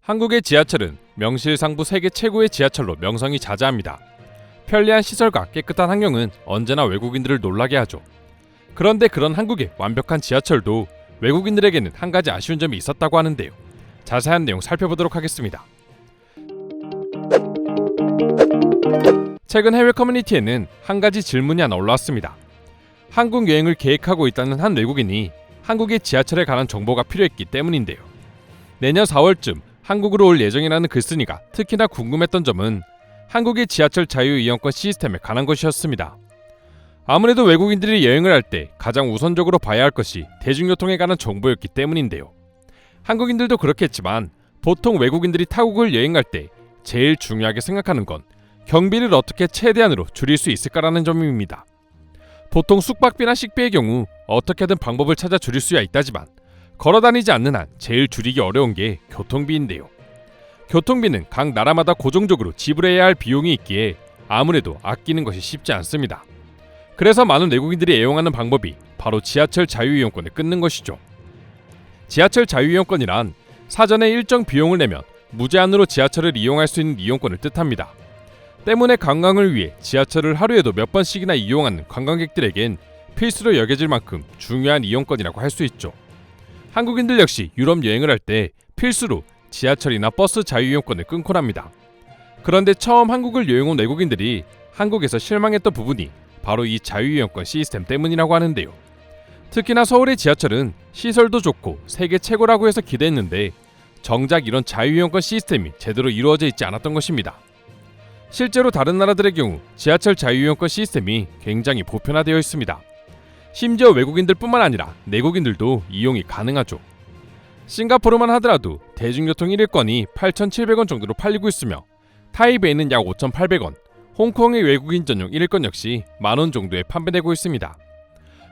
한국의 지하철은 명실상부 세계 최고의 지하철로 명성이 자자합니다. 편리한 시설과 깨끗한 환경은 언제나 외국인들을 놀라게 하죠. 그런데 그런 한국의 완벽한 지하철도 외국인들에게는 한 가지 아쉬운 점이 있었다고 하는데요. 자세한 내용 살펴보도록 하겠습니다. 최근 해외 커뮤니티에는 한 가지 질문이 하나 올라왔습니다. 한국 여행을 계획하고 있다는 한 외국인이 한국의 지하철에 관한 정보가 필요했기 때문인데요. 내년 4월쯤 한국으로 올 예정이라는 글쓴이가 특히나 궁금했던 점은 한국의 지하철 자유이용권 시스템에 관한 것이었습니다. 아무래도 외국인들이 여행을 할 때 가장 우선적으로 봐야 할 것이 대중교통에 관한 정보였기 때문인데요. 한국인들도 그렇겠지만 보통 외국인들이 타국을 여행할 때 제일 중요하게 생각하는 건 경비를 어떻게 최대한으로 줄일 수 있을까라는 점입니다. 보통 숙박비나 식비의 경우 어떻게든 방법을 찾아 줄일 수야 있다지만 걸어다니지 않는 한 제일 줄이기 어려운 게 교통비인데요. 교통비는 각 나라마다 고정적으로 지불해야 할 비용이 있기에 아무래도 아끼는 것이 쉽지 않습니다. 그래서 많은 외국인들이 애용하는 방법이 바로 지하철 자유이용권을 끊는 것이죠. 지하철 자유이용권이란 사전에 일정 비용을 내면 무제한으로 지하철을 이용할 수 있는 이용권을 뜻합니다. 때문에 관광을 위해 지하철을 하루에도 몇 번씩이나 이용하는 관광객들에겐 필수로 여겨질 만큼 중요한 이용권이라고 할 수 있죠. 한국인들 역시 유럽 여행을 할 때 필수로 지하철이나 버스 자유이용권을 끊곤 합니다. 그런데 처음 한국을 여행 온 외국인들이 한국에서 실망했던 부분이 바로 이 자유이용권 시스템 때문이라고 하는데요. 특히나 서울의 지하철은 시설도 좋고 세계 최고라고 해서 기대했는데 정작 이런 자유이용권 시스템이 제대로 이루어져 있지 않았던 것입니다. 실제로 다른 나라들의 경우 지하철 자유이용권 시스템이 굉장히 보편화되어 있습니다. 심지어 외국인들뿐만 아니라 내국인들도 이용이 가능하죠. 싱가포르만 하더라도 대중교통 1일권이 8,700원 정도로 팔리고 있으며 타이베이는 약 5,800원, 홍콩의 외국인 전용 1일권 역시 만원 정도에 판매되고 있습니다.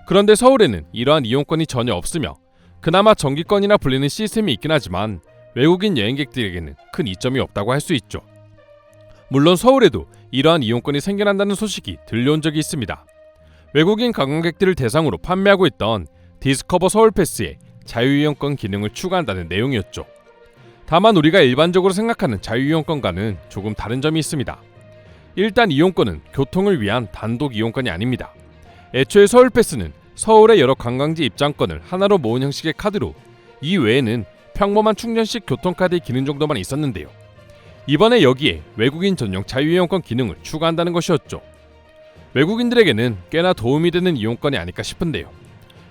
그런데 서울에는 이러한 이용권이 전혀 없으며 그나마 정기권이나 불리는 시스템이 있긴 하지만 외국인 여행객들에게는 큰 이점이 없다고 할 수 있죠. 물론 서울에도 이러한 이용권이 생겨난다는 소식이 들려온 적이 있습니다. 외국인 관광객들을 대상으로 판매하고 있던 디스커버 서울패스에 자유이용권 기능을 추가한다는 내용이었죠. 다만 우리가 일반적으로 생각하는 자유이용권과는 조금 다른 점이 있습니다. 일단 이용권은 교통을 위한 단독 이용권이 아닙니다. 애초에 서울패스는 서울의 여러 관광지 입장권을 하나로 모은 형식의 카드로 이 외에는 평범한 충전식 교통카드의 기능 정도만 있었는데요. 이번에 여기에 외국인 전용 자유이용권 기능을 추가한다는 것이었죠. 외국인들에게는 꽤나 도움이 되는 이용권이 아닐까 싶은데요.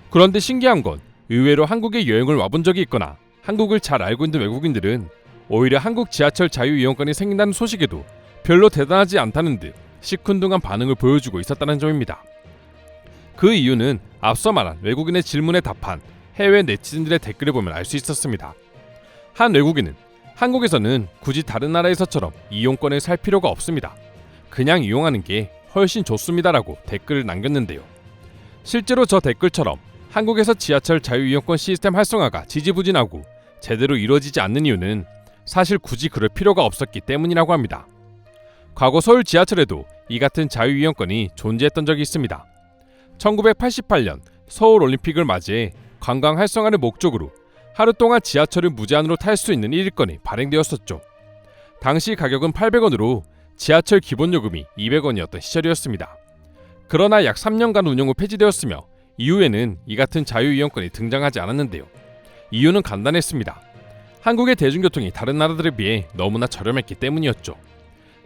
그런데 신기한 건 의외로 한국에 여행을 와본 적이 있거나 한국을 잘 알고 있는 외국인들은 오히려 한국 지하철 자유이용권이 생긴다는 소식에도 별로 대단하지 않다는 듯 시큰둥한 반응을 보여주고 있었다는 점입니다. 그 이유는 앞서 말한 외국인의 질문에 답한 해외 네티즌들의 댓글을 보면 알 수 있었습니다. 한 외국인은 한국에서는 굳이 다른 나라에서처럼 이용권을 살 필요가 없습니다. 그냥 이용하는 게 훨씬 좋습니다라고 댓글을 남겼는데요. 실제로 저 댓글처럼 한국에서 지하철 자유이용권 시스템 활성화가 지지부진하고 제대로 이루어지지 않는 이유는 사실 굳이 그럴 필요가 없었기 때문이라고 합니다. 과거 서울 지하철에도 이 같은 자유이용권이 존재했던 적이 있습니다. 1988년 서울 올림픽을 맞이해 관광 활성화를 목적으로 하루 동안 지하철을 무제한으로 탈 수 있는 1일권이 발행되었었죠. 당시 가격은 800원으로 지하철 기본요금이 200원이었던 시절이었습니다. 그러나 약 3년간 운영 후 폐지되었으며 이후에는 이 같은 자유이용권이 등장하지 않았는데요. 이유는 간단했습니다. 한국의 대중교통이 다른 나라들에 비해 너무나 저렴했기 때문이었죠.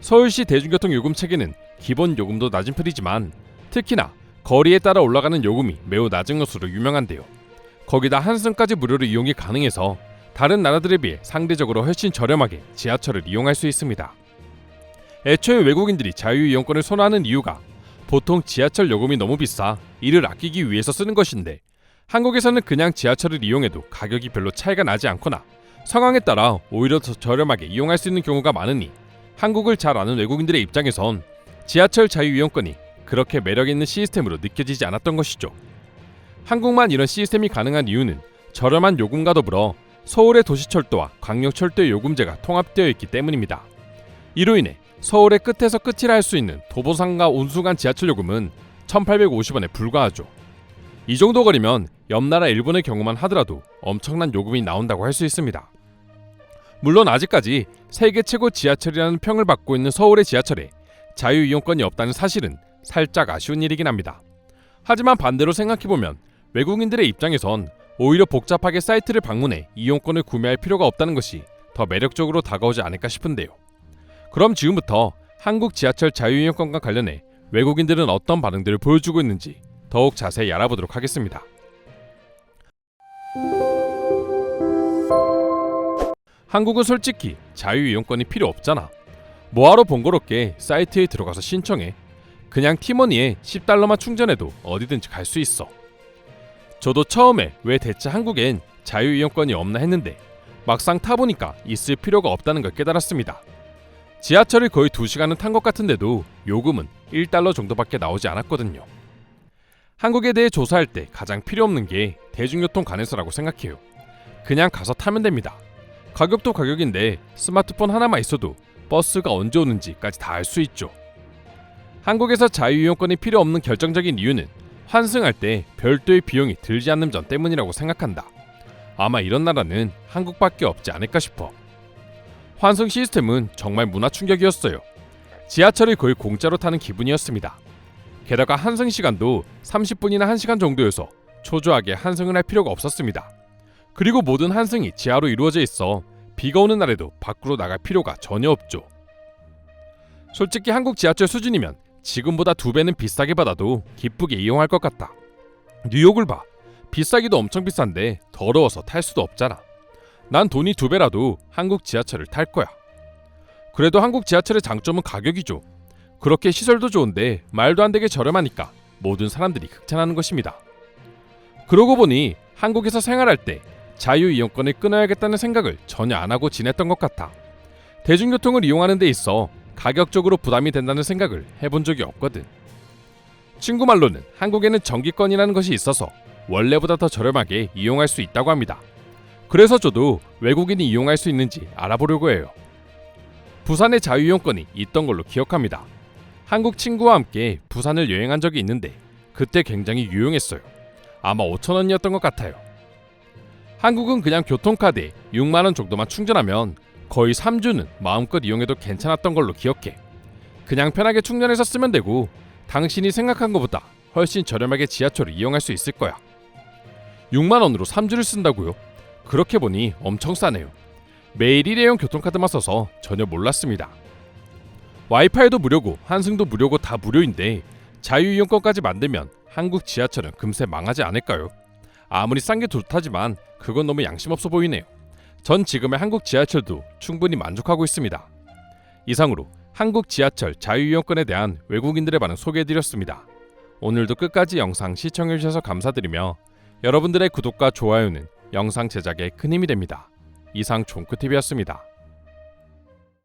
서울시 대중교통 요금 체계는 기본 요금도 낮은 편이지만 특히나 거리에 따라 올라가는 요금이 매우 낮은 것으로 유명한데요. 거기다 한승까지 무료로 이용이 가능해서 다른 나라들에 비해 상대적으로 훨씬 저렴하게 지하철을 이용할 수 있습니다. 애초에 외국인들이 자유이용권을 선호하는 이유가 보통 지하철 요금이 너무 비싸 이를 아끼기 위해서 쓰는 것인데 한국에서는 그냥 지하철을 이용해도 가격이 별로 차이가 나지 않거나 상황에 따라 오히려 더 저렴하게 이용할 수 있는 경우가 많으니 한국을 잘 아는 외국인들의 입장에선 지하철 자유이용권이 그렇게 매력있는 시스템으로 느껴지지 않았던 것이죠. 한국만 이런 시스템이 가능한 이유는 저렴한 요금과 더불어 서울의 도시철도와 광역철도의 요금제가 통합되어 있기 때문입니다. 이로 인해 서울의 끝에서 끝이라 할 수 있는 도보상과 온수간 지하철 요금은 1,850원에 불과하죠. 이 정도 거리면 옆나라 일본의 경우만 하더라도 엄청난 요금이 나온다고 할 수 있습니다. 물론 아직까지 세계 최고 지하철이라는 평을 받고 있는 서울의 지하철에 자유이용권이 없다는 사실은 살짝 아쉬운 일이긴 합니다. 하지만 반대로 생각해보면 외국인들의 입장에선 오히려 복잡하게 사이트를 방문해 이용권을 구매할 필요가 없다는 것이 더 매력적으로 다가오지 않을까 싶은데요. 그럼 지금부터 한국 지하철 자유이용권과 관련해 외국인들은 어떤 반응들을 보여주고 있는지 더욱 자세히 알아보도록 하겠습니다. 한국은 솔직히 자유이용권이 필요 없잖아. 뭐하러 번거롭게 사이트에 들어가서 신청해. 그냥 티머니에 $10만 충전해도 어디든지 갈 수 있어. 저도 처음에 왜 대체 한국엔 자유이용권이 없나 했는데 막상 타보니까 있을 필요가 없다는 걸 깨달았습니다. 지하철을 거의 2시간은 탄 것 같은데도 요금은 $1 정도밖에 나오지 않았거든요. 한국에 대해 조사할 때 가장 필요 없는 게 대중교통 관에서라고 생각해요. 그냥 가서 타면 됩니다. 가격도 가격인데 스마트폰 하나만 있어도 버스가 언제 오는지까지 다 알 수 있죠. 한국에서 자유이용권이 필요 없는 결정적인 이유는 환승할 때 별도의 비용이 들지 않는 점 때문이라고 생각한다. 아마 이런 나라는 한국밖에 없지 않을까 싶어. 환승 시스템은 정말 문화 충격이었어요. 지하철을 거의 공짜로 타는 기분이었습니다. 게다가 환승 시간도 30분이나 1시간 정도여서 초조하게 환승을 할 필요가 없었습니다. 그리고 모든 환승이 지하로 이루어져 있어 비가 오는 날에도 밖으로 나갈 필요가 전혀 없죠. 솔직히 한국 지하철 수준이면 지금보다 2배는 비싸게 받아도 기쁘게 이용할 것 같다. 뉴욕을 봐. 비싸기도 엄청 비싼데 더러워서 탈 수도 없잖아. 난 돈이 2배라도 한국 지하철을 탈 거야. 그래도 한국 지하철의 장점은 가격이죠. 그렇게 시설도 좋은데 말도 안 되게 저렴하니까 모든 사람들이 극찬하는 것입니다. 그러고 보니 한국에서 생활할 때 자유이용권을 끊어야겠다는 생각을 전혀 안 하고 지냈던 것 같아. 대중교통을 이용하는 데 있어 가격적으로 부담이 된다는 생각을 해본 적이 없거든. 친구 말로는 한국에는 정기권이라는 것이 있어서 원래보다 더 저렴하게 이용할 수 있다고 합니다. 그래서 저도 외국인이 이용할 수 있는지 알아보려고 해요. 부산에 자유이용권이 있던 걸로 기억합니다. 한국 친구와 함께 부산을 여행한 적이 있는데 그때 굉장히 유용했어요. 아마 5,000원이었던 것 같아요. 한국은 그냥 교통카드에 6만원 정도만 충전하면 거의 3주는 마음껏 이용해도 괜찮았던 걸로 기억해. 그냥 편하게 충전해서 쓰면 되고 당신이 생각한 것보다 훨씬 저렴하게 지하철을 이용할 수 있을 거야. 6만원으로 3주를 쓴다고요? 그렇게 보니 엄청 싸네요. 매일 일회용 교통카드만 써서 전혀 몰랐습니다. 와이파이도 무료고 환승도 무료고 다 무료인데 자유이용권까지 만들면 한국 지하철은 금세 망하지 않을까요? 아무리 싼 게 좋다지만 그건 너무 양심없어 보이네요. 전 지금의 한국 지하철도 충분히 만족하고 있습니다. 이상으로 한국 지하철 자유이용권에 대한 외국인들의 반응 소개해드렸습니다. 오늘도 끝까지 영상 시청해주셔서 감사드리며 여러분들의 구독과 좋아요는 영상 제작에 큰 힘이 됩니다. 이상 종크TV였습니다.